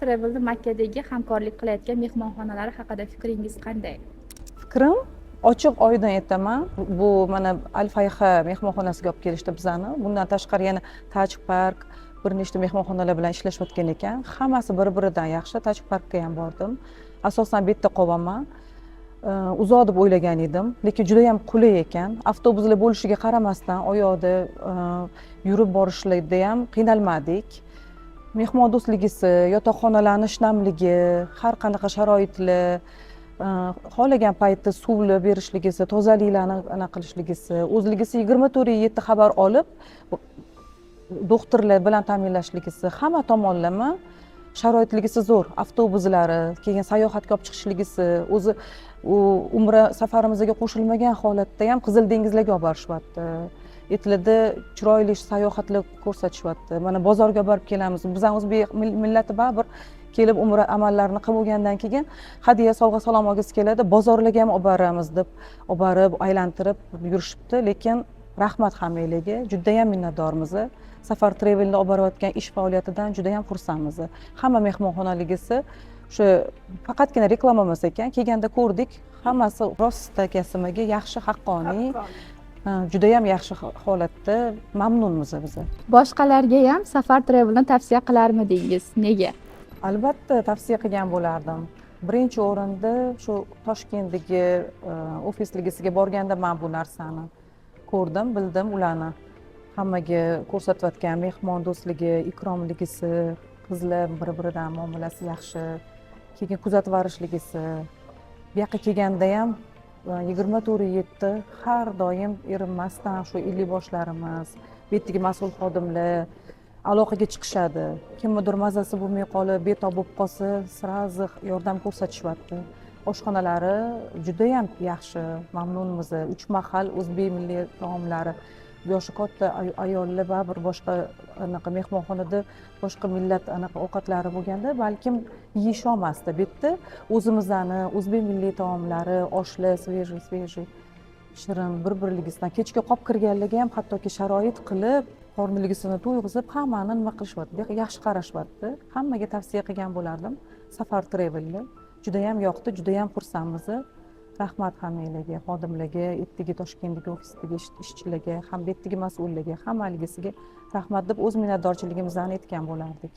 Travel'da Makkadagi hamkorlik qilayotgan mehmonxonalar haqida fikringiz qanday? Fikrim ochiq oydin aytaman. Bu mana Al Fayha mehmonxonasiga olib kelishdi bizani. Bundan tashqari yana Taj Park bir nechta mehmonxonalar bilan ishlashayotgan ekan. Hammasi bir-biridan yaxshi. Taj Parkga ham bordim. Asosan bu yerda qolaman. Uzoq deb o'ylagan edim, lekin juda ham qulay ekan. Avtobuslar bo'lishiga qaramasdan oyoqda yurib borishlarda ham qiynalmadik. Mehmon do'stligisi, yotoqxonalarning shinamligi, har qanaqa sharoitlar, xohlagan paytda suvni berishligisi, tozaliklarni anaqa qilishligisi, o'zligisi 24/7 xabar olib, doktorlar bilan ta'minlashligisi, hamma tomonlama sharoitligisi zo'r. Avtobuslari, keyin sayohatga olib chiqishligisi, o'zi u umra safarimizga qo'shilmagan holatda ham Qizil dengizlarga olib borishyapti. Etlarda chiroyli sayohatlar ko'rsatishyapti. Mana bozorga borib kelamiz. Bizning o'zbek millati baribir kelib umra amallarini qilib bo'lgandan keyin hadya sovg'a salom olgisi keladi, bozorlarga ham olib boramiz deb olib borib, aylantirib yurishibdi, lekin rahmat hammanglarga, juda ham minnatdormiz. Safar Travel'ni olib borayotgan ish faoliyatidan juda ham xursandmiz. Hamma mehmonxonaligisi o'sha faqatgina reklama emas ekan, kelganda ko'rdik, hammasi rostakasimaga yaxshi, haqqoniy, juda ham yaxshi holatda, mamnunmiz biz. Boshqalarga ham Safar Travel'ni tavsiya qilarmidingiz? Nega? Albatta tavsiya qilgan bo'lardim. Birinchi o'rinda shu Toshkentdagi ofisligisiga borganda men bu narsani ko'rdim, bildim ularni. Hammaga ko'rsatayotgan mehmon do'stligi, ikromligisi, qizlar bir-biridan muomalasi yaxshi, keyin kuzatib borishligisi. Bu yoqqa kelganda ham 24/7 har doim erinmasdan shu 50 boshlarimiz, bu yerdagi mas'ul xodimlar aloqaga chiqishadi. Kimnidir mazasi bo'lmay qolib, betob bo'lib qolsa, sразу yordam ko'rsatishyapti. Oshxonalari juda ham yaxshi, mamnunmiz. 3 mahal o'zbek milliy taomlari. Yoshi katta ayollar baribir boshqa anaqa mehmonxonada boshqa millat anaqa ovqatlari bo'lganda balkim yeyish olmasdi. Bu yerda o'zimizning o'zbek milliy taomlari, oshlar svejiy, shirin bir-birligisidan kechga qolib kirganlarga ham hattoki sharoit qilib, qorniligisini to'yg'izib, hammani nima qilishyapti, yaxshi qarashyapti. Hammaga tavsiya qilgan bo'lardim. Safar Travel'ni juda ham yoqdi, juda ham xursandmiz. Rahmat hammanglarga, xodimlarga, ertaga Toshkentdagi ofisdagi ishchilarga, ham bu yerdagi mas'ullarga, hammaligisiga rahmat deb o'z minnatdorchiligimizni aytgan bo'lardik.